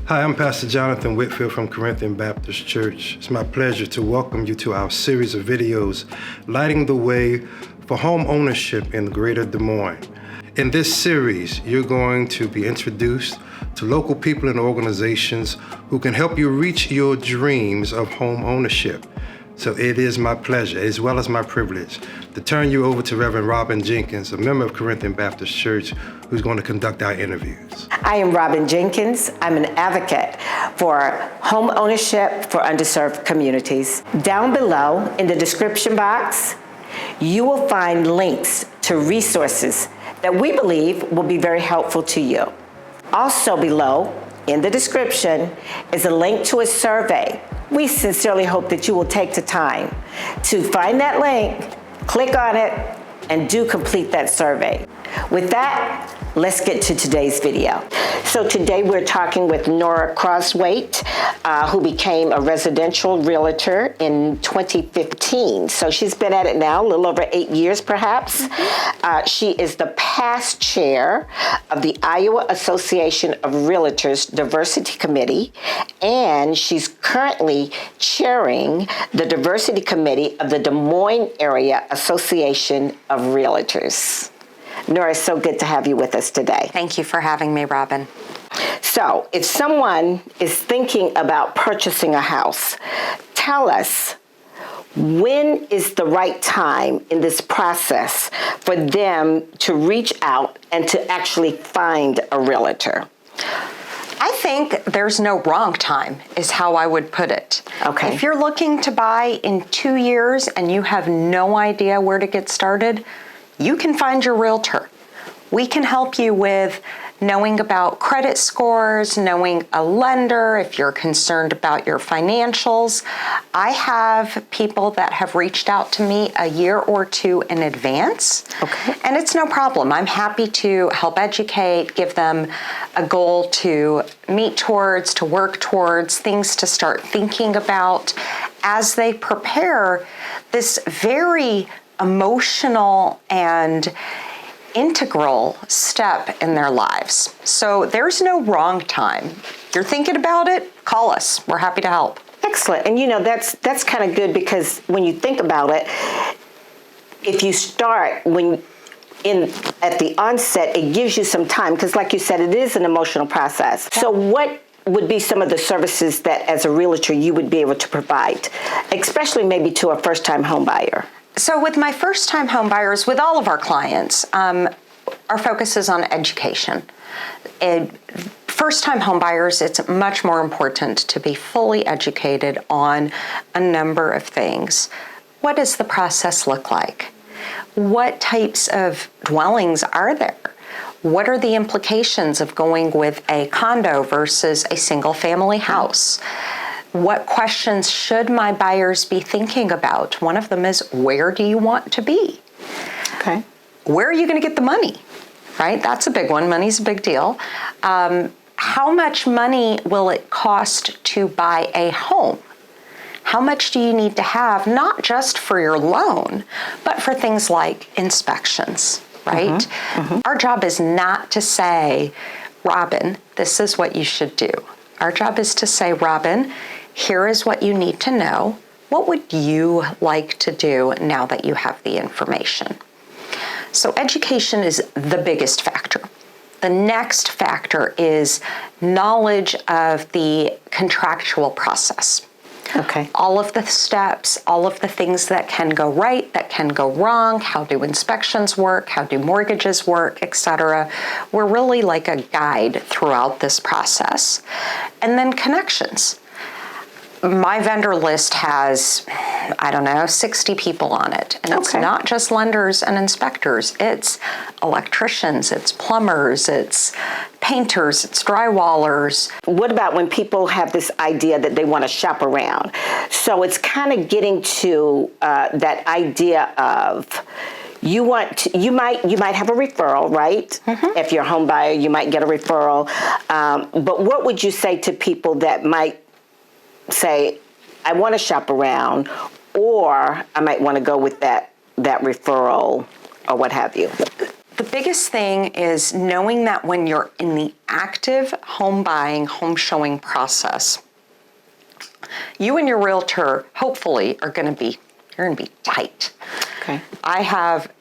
Hi, I'm Pastor Jonathan Whitfield from Corinthian Baptist Church. It's my pleasure to welcome you to our series of videos, Lighting the Way for Home Ownership in Greater Des Moines. In this series, you're going to be introduced to local people and organizations who can help you reach your dreams of home ownership. So it is my pleasure, as well as my privilege, to turn you over to Reverend Robin Jenkins, a member of Corinthian Baptist Church, who's going to conduct our interviews. I am Robin Jenkins. I'm an advocate for home ownership for underserved communities. Down below in the description box, you will find links to resources that we believe will be very helpful to you. Also below in the description is a link to a survey. We sincerely hope that you will take the time to find that link, click on it, and do complete that survey. With that, let's get to today's video. So today we're talking with Nora Crosthwaite, who became a residential realtor in 2015. So she's been at it now a little over 8 years, perhaps. She is the past chair of the Iowa Association of Realtors Diversity Committee, and she's currently chairing the Diversity Committee of the Des Moines Area Association of Realtors. Nora, it's so good to have you with us today. Thank you for having me, Robin. So, if someone is thinking about purchasing a house, tell us, when is the right time in this process for them to reach out and to actually find a realtor? I think there's no wrong time, is how I would put it. Okay. If you're looking to buy in 2 years and you have no idea where to get started, you can find your realtor. We can help you with knowing about credit scores, knowing a lender, if you're concerned about your financials. I have people that have reached out to me a year or two in advance. Okay. And it's no problem. I'm happy to help educate, give them a goal to meet towards, to work towards, things to start thinking about as they prepare this very emotional and integral step in their lives. So there's no wrong time. If you're thinking about it, call us. We're happy to help. Excellent. And you know, that's kind of good, because when you think about it, if you start at the onset, it gives you some time, because like you said, it is an emotional process. Yeah. So what would be some of the services that as a realtor you would be able to provide, especially maybe to a first-time home buyer? So with my first-time home buyers, with all of our clients, our focus is on education. First-time home buyers, it's much more important to be fully educated on a number of things. What does the process look like? What types of dwellings are there? What are the implications of going with a condo versus a single-family house? What questions should my buyers be thinking about? One of them is, where do you want to be? Okay. Where are you going to get the money? Right? That's a big one. Money's a big deal. How much money will it cost to buy a home? How much do you need to have, not just for your loan, but for things like inspections, right? Mm-hmm. Mm-hmm. Our job is not to say, Robin, this is what you should do. Our job is to say, Robin, here is what you need to know. What would you like to do now that you have the information? So education is the biggest factor. The next factor is knowledge of the contractual process. Okay. All of the steps, all of the things that can go right, that can go wrong, how do inspections work, how do mortgages work, etc. We're really like a guide throughout this process. And then connections. My vendor list has, 60 people on it. And it's not just lenders and inspectors. It's electricians, it's plumbers, it's painters, it's drywallers. What about when people have this idea that they want to shop around? So it's kind of getting to that idea of, you might have a referral, right? Mm-hmm. If you're a home buyer, you might get a referral. But what would you say to people that might say, I want to shop around, or I might want to go with that referral, or what have you? The biggest thing is knowing that when you're in the active home buying, home showing process, you and your realtor hopefully are going to be tight. Okay. I have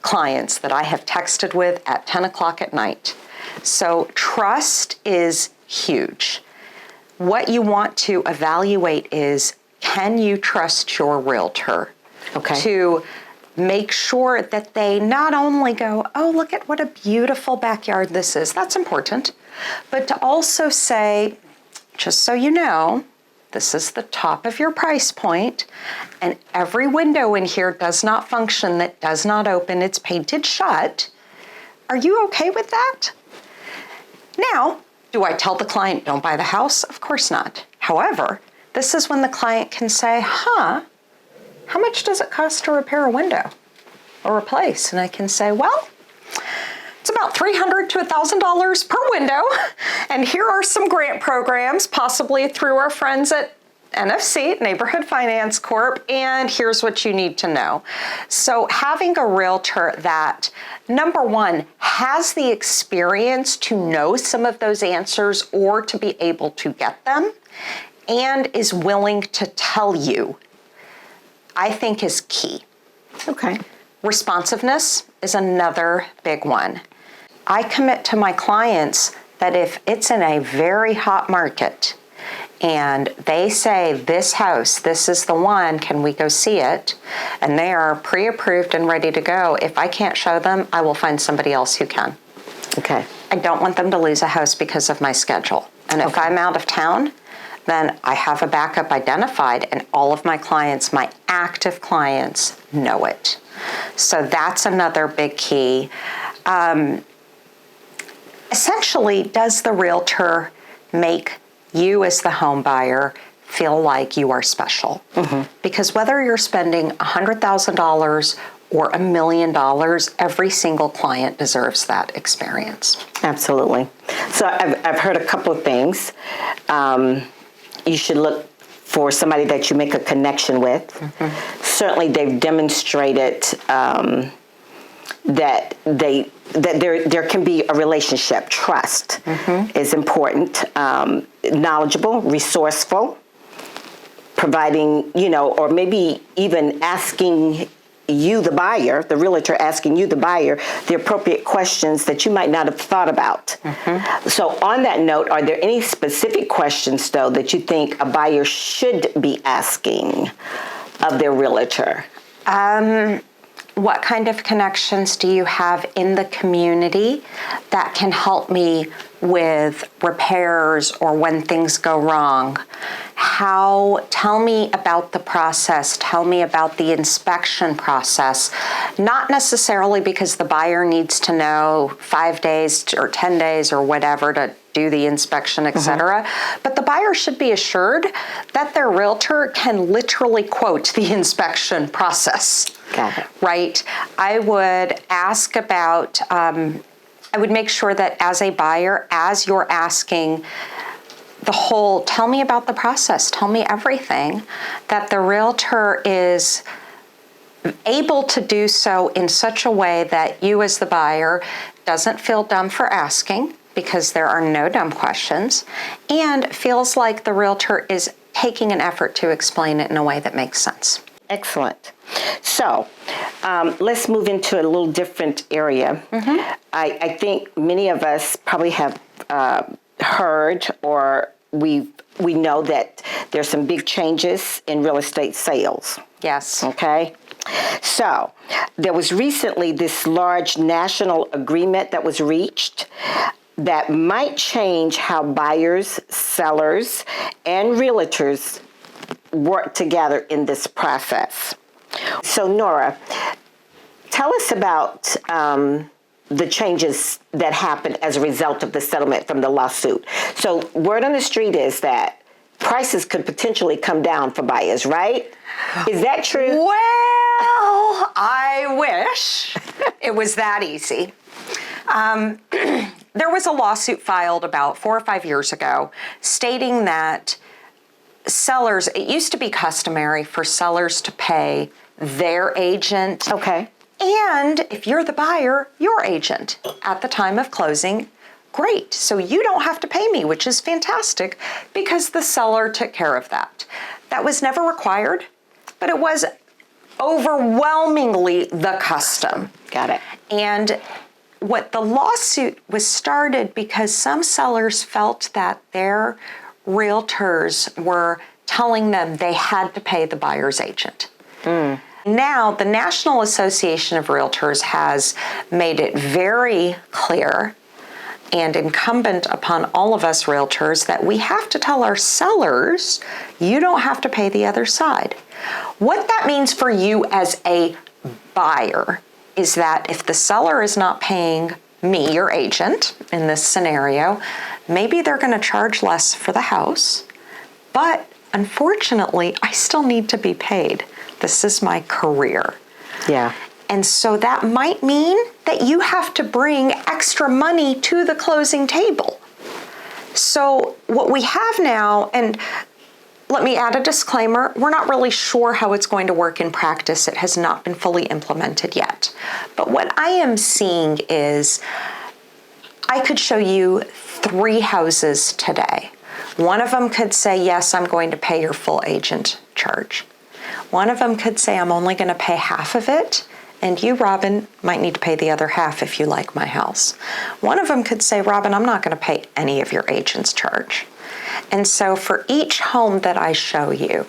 clients that I have texted with at 10 o'clock at night. So trust is huge. What you want to evaluate is, can you trust your realtor? Okay. To make sure that they not only go, oh, look at what a beautiful backyard this is. That's important. But to also say, just so you know, this is the top of your price point, and every window in here does not function, that does not open, it's painted shut. Are you okay with that? Now, do I tell the client, don't buy the house? Of course not. However, this is when the client can say, how much does it cost to repair a window or replace? And I can say, well, it's about $300 to $1,000 per window. And here are some grant programs, possibly through our friends at NFC, Neighborhood Finance Corp, and here's what you need to know. So having a realtor that, number one, has the experience to know some of those answers or to be able to get them, and is willing to tell you, I think is key. Okay. Responsiveness is another big one. I commit to my clients that if it's in a very hot market and they say, this house, this is the one, can we go see it? And they are pre-approved and ready to go. If I can't show them, I will find somebody else who can. Okay. I don't want them to lose a house because of my schedule. And if I'm out of town, then I have a backup identified, and all of my clients, my active clients, know it. So that's another big key. Essentially, does the realtor make you as the home buyer feel like you are special? Mm-hmm. Because whether you're spending $100,000 or $1 million, every single client deserves that experience. Absolutely. So I've heard a couple of things. You should look for somebody that you make a connection with. Mm-hmm. Certainly, they've demonstrated that there can be a relationship. Trust is important. Knowledgeable, resourceful, providing, or maybe even asking you, the buyer, the realtor asking you, the buyer, the appropriate questions that you might not have thought about. Mm-hmm. So on that note, are there any specific questions, though, that you think a buyer should be asking of their realtor? What kind of connections do you have in the community that can help me with repairs or when things go wrong? Tell me about the process. Tell me about the inspection process. Not necessarily because the buyer needs to know 5 days or 10 days or whatever to do the inspection, etc. But the buyer should be assured that their realtor can literally quote the inspection process. Got it. Right? I would ask about, I would make sure that as a buyer, as you're asking tell me about the process, tell me everything, that the realtor is able to do so in such a way that you as the buyer doesn't feel dumb for asking, because there are no dumb questions, and feels like the realtor is taking an effort to explain it in a way that makes sense. Excellent. So let's move into a little different area. Mm-hmm. I think many of us probably have heard, or we know that there's some big changes in real estate sales. Yes. Okay. So there was recently this large national agreement that was reached that might change how buyers, sellers, and realtors work together in this process. So Nora, tell us about the changes that happened as a result of the settlement from the lawsuit. So word on the street is that prices could potentially come down for buyers, right? Is that true? Well, I wish it was that easy. There was a lawsuit filed about 4 or 5 years ago stating that sellers, it used to be customary for sellers to pay their agent. Okay. And if you're the buyer, your agent at the time of closing, great. So you don't have to pay me, which is fantastic because the seller took care of that. That was never required, but it was overwhelmingly the custom. Got it. And what the lawsuit was started because some sellers felt that their realtors were telling them they had to pay the buyer's agent. Now, the National Association of Realtors has made it very clear and incumbent upon all of us realtors that we have to tell our sellers, you don't have to pay the other side. What that means for you as a buyer is that if the seller is not paying me, your agent, in this scenario, maybe they're going to charge less for the house, but unfortunately, I still need to be paid. This is my career. Yeah. And so that might mean that you have to bring extra money to the closing table. So what we have now, and let me add a disclaimer, we're not really sure how it's going to work in practice. It has not been fully implemented yet. But what I am seeing is I could show you 3 houses today. One of them could say, yes, I'm going to pay your full agent charge. One of them could say, I'm only going to pay half of it, and you, Robin, might need to pay the other half if you like my house. One of them could say, Robin, I'm not going to pay any of your agent's charge. And so for each home that I show you,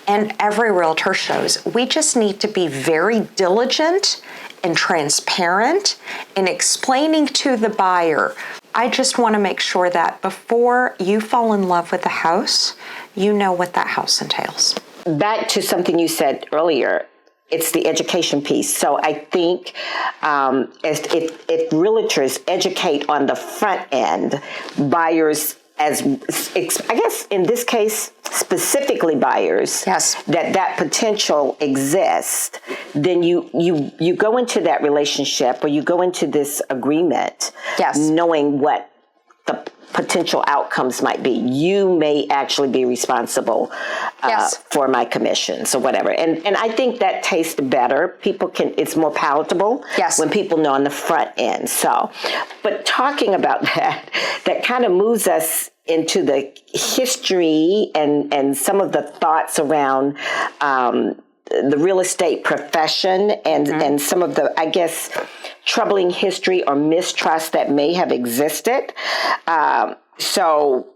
and every realtor shows, we just need to be very diligent and transparent in explaining to the buyer. I just want to make sure that before you fall in love with the house, you know what that house entails. Back to something you said earlier, it's the education piece. So I think if realtors educate on the front end, buyers, as I guess in this case, specifically buyers, yes, that potential exists, then you go into that relationship or you go into this agreement, yes, knowing what the potential outcomes might be. You may actually be responsible for my commissions or whatever. And I think that tastes better. It's more palatable when people know on the front end. So, but talking about that kind of moves us into the history and some of the thoughts around the real estate profession and some of the, I guess, troubling history or mistrust that may have existed. So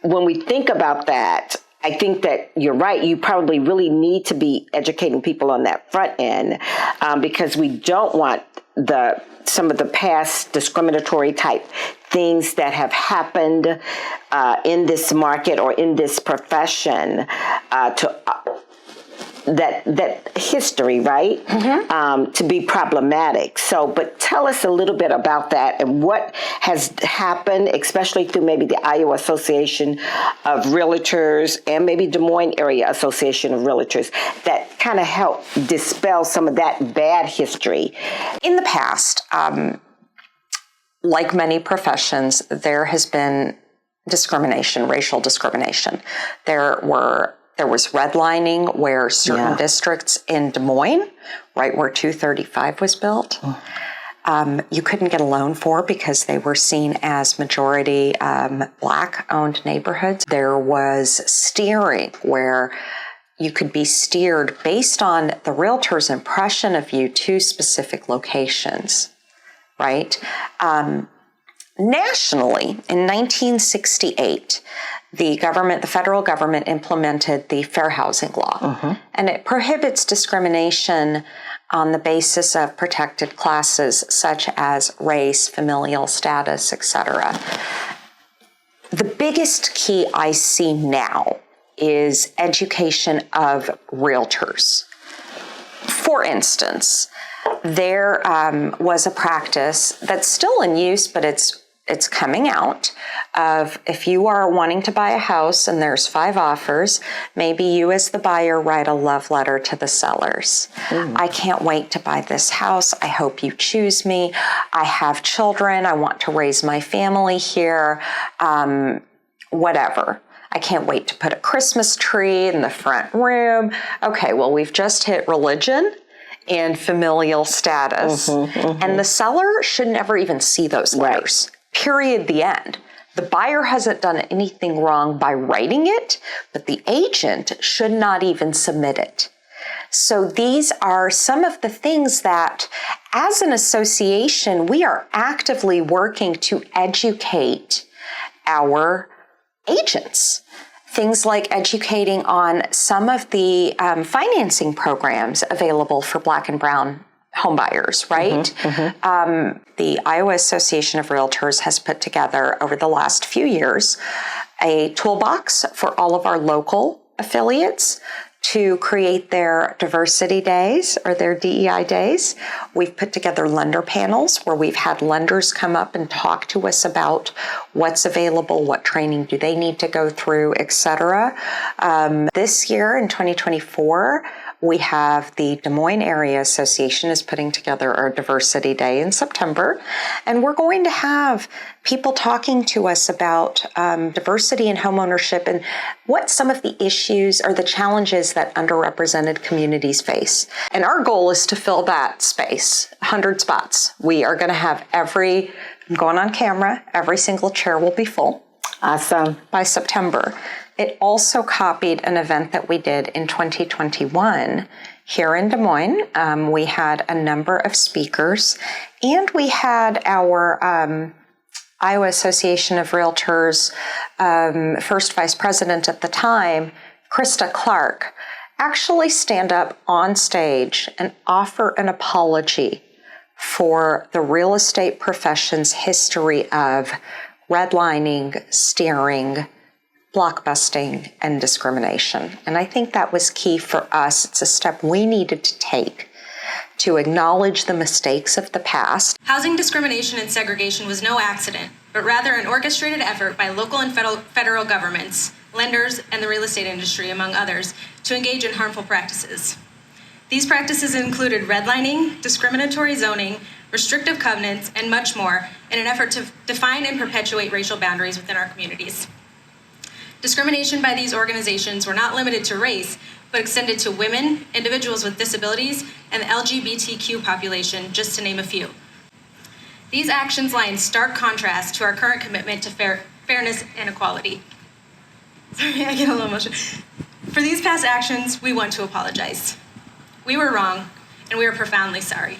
when we think about that, I think that you're right. You probably really need to be educating people on that front end because we don't want some of the past discriminatory type things that have happened in this market or in this profession that history, right? To be problematic. So, but tell us a little bit about that and what has happened, especially through maybe the Iowa Association of Realtors and maybe Des Moines Area Association of Realtors that kind of help dispel some of that bad history. In the past, like many professions, there has been discrimination, racial discrimination. There was redlining where certain districts in Des Moines, right where 235 was built, you couldn't get a loan for because they were seen as majority Black-owned neighborhoods. There was steering where you could be steered based on the realtor's impression of you to specific locations, right? Nationally, in 1968, the federal government implemented the Fair Housing Law, and it prohibits discrimination on the basis of protected classes such as race, familial status, etc. The biggest key I see now is education of realtors. For instance, there was a practice that's still in use, but it's coming out of if you are wanting to buy a house and there's 5 offers, maybe you as the buyer write a love letter to the sellers. I can't wait to buy this house. I hope you choose me. I have children. I want to raise my family here. Whatever. I can't wait to put a Christmas tree in the front room. Okay, well, we've just hit religion and familial status. And the seller should never even see those letters. Period, the end. The buyer hasn't done anything wrong by writing it, but the agent should not even submit it. So these are some of the things that, as an association, we are actively working to educate our agents. Things like educating on some of the financing programs available for Black and brown homebuyers, right? The Iowa Association of Realtors has put together over the last few years a toolbox for all of our local affiliates to create their diversity days or their DEI days. We've put together lender panels where we've had lenders come up and talk to us about what's available, what training do they need to go through, etc. This year in 2024, we have the Des Moines Area Association is putting together our Diversity Day in September, and we're going to have people talking to us about diversity in homeownership and what some of the issues or the challenges that underrepresented communities face. And our goal is to fill that space, 100 spots. We are going to have I'm going on camera, every single chair will be full. Awesome. By September. It also copied an event that we did in 2021 here in Des Moines. We had a number of speakers, and we had our Iowa Association of Realtors first vice president at the time, Krista Clark, actually stand up on stage and offer an apology for the real estate profession's history of redlining, steering, blockbusting, and discrimination. And I think that was key for us. It's a step we needed to take to acknowledge the mistakes of the past. Housing discrimination and segregation was no accident, but rather an orchestrated effort by local and federal governments, lenders, and the real estate industry, among others, to engage in harmful practices. These practices included redlining, discriminatory zoning, restrictive covenants, and much more in an effort to define and perpetuate racial boundaries within our communities. Discrimination by these organizations were not limited to race, but extended to women, individuals with disabilities, and the LGBTQ population, just to name a few. These actions lie in stark contrast to our current commitment to fairness and equality. Sorry, I get a little emotional. For these past actions, we want to apologize. We were wrong, and we are profoundly sorry.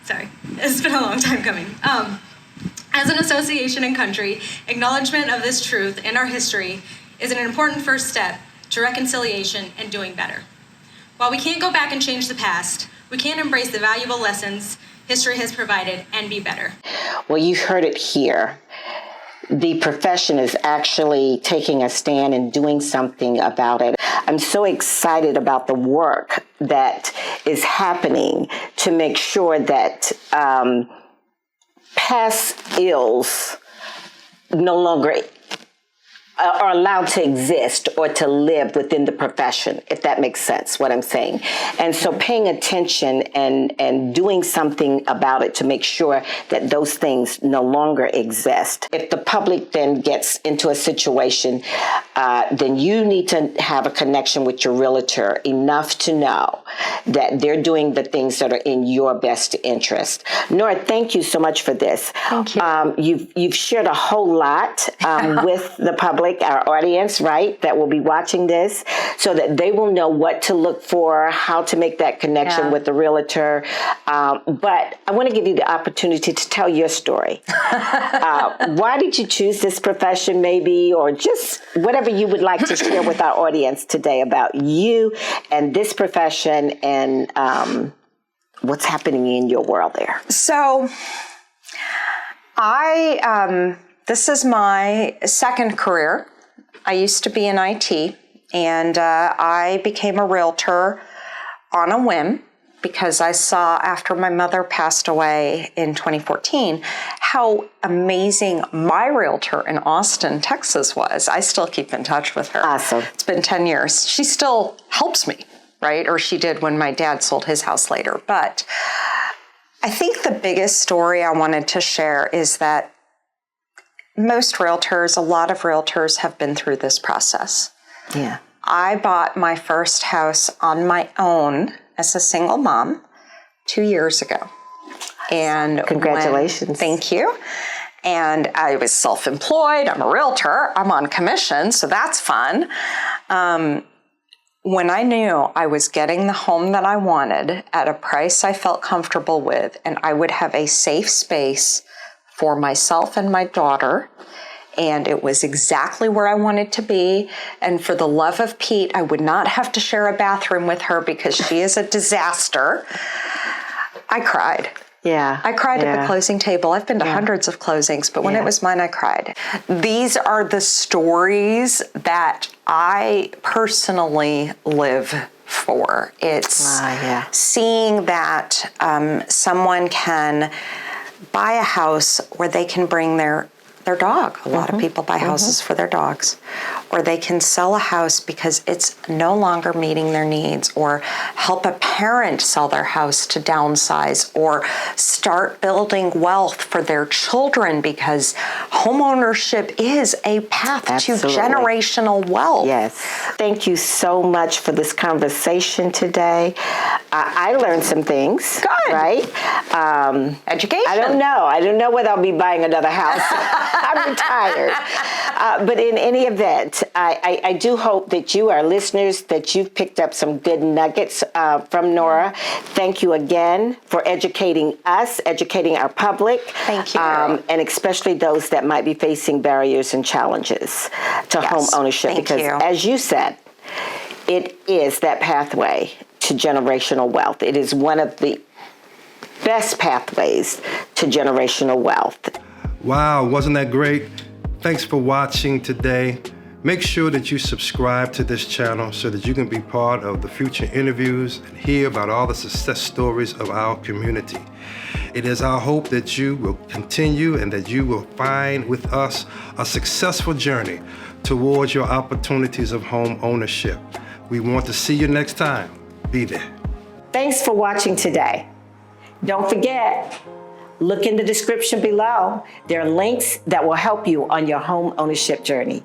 Sorry, it's been a long time coming. As an association and country, acknowledgement of this truth and our history is an important first step to reconciliation and doing better. While we can't go back and change the past, we can embrace the valuable lessons history has provided and be better. Well, you heard it here. The profession is actually taking a stand and doing something about it. I'm so excited about the work that is happening to make sure that past ills no longer are allowed to exist or to live within the profession, if that makes sense, what I'm saying. And so paying attention and doing something about it to make sure that those things no longer exist. If the public then gets into a situation, then you need to have a connection with your realtor enough to know that they're doing the things that are in your best interest. Nora, thank you so much for this. Thank you. You've shared a whole lot with the public, our audience, right, that will be watching this, so that they will know what to look for, how to make that connection with the realtor. But I want to give you the opportunity to tell your story. Why did you choose this profession, maybe, or just whatever you would like to share with our audience today about you and this profession and what's happening in your world there? So this is my second career. I used to be in IT, and I became a realtor on a whim because I saw, after my mother passed away in 2014, how amazing my realtor in Austin, Texas was. I still keep in touch with her. Awesome. It's been 10 years. She still helps me, right? Or she did when my dad sold his house later. But I think the biggest story I wanted to share is that most realtors, a lot of realtors have been through this process. Yeah. I bought my first house on my own as a single mom 2 years ago. And Congratulations. Thank you. And I was self-employed. I'm a realtor. I'm on commission, so that's fun. When I knew I was getting the home that I wanted at a price I felt comfortable with, and I would have a safe space for myself and my daughter, and it was exactly where I wanted to be, and for the love of Pete, I would not have to share a bathroom with her because she is a disaster, I cried. Yeah. I cried at the closing table. I've been to hundreds of closings, but when it was mine, I cried. These are the stories that I personally live for. It's seeing that someone can buy a house where they can bring their dog. A lot of people buy houses for their dogs. Or they can sell a house because it's no longer meeting their needs, or help a parent sell their house to downsize, or start building wealth for their children, because homeownership is a path to generational wealth. Yes. Thank you so much for this conversation today. I learned some things. Good. Right? Education. I don't know whether I'll be buying another house. I'm retired. But in any event, I do hope that you, our listeners, that you've picked up some good nuggets from Nora. Thank you again for educating us, educating our public. Thank you. And especially those that might be facing barriers and challenges to home ownership. Because as you said, it is that pathway to generational wealth. It is one of the best pathways to generational wealth. Wow, wasn't that great? Thanks for watching today. Make sure that you subscribe to this channel so that you can be part of the future interviews and hear about all the success stories of our community. It is our hope that you will continue and that you will find with us a successful journey towards your opportunities of home ownership. We want to see you next time. Be there. Thanks for watching today. Don't forget, look in the description below. There are links that will help you on your home ownership journey.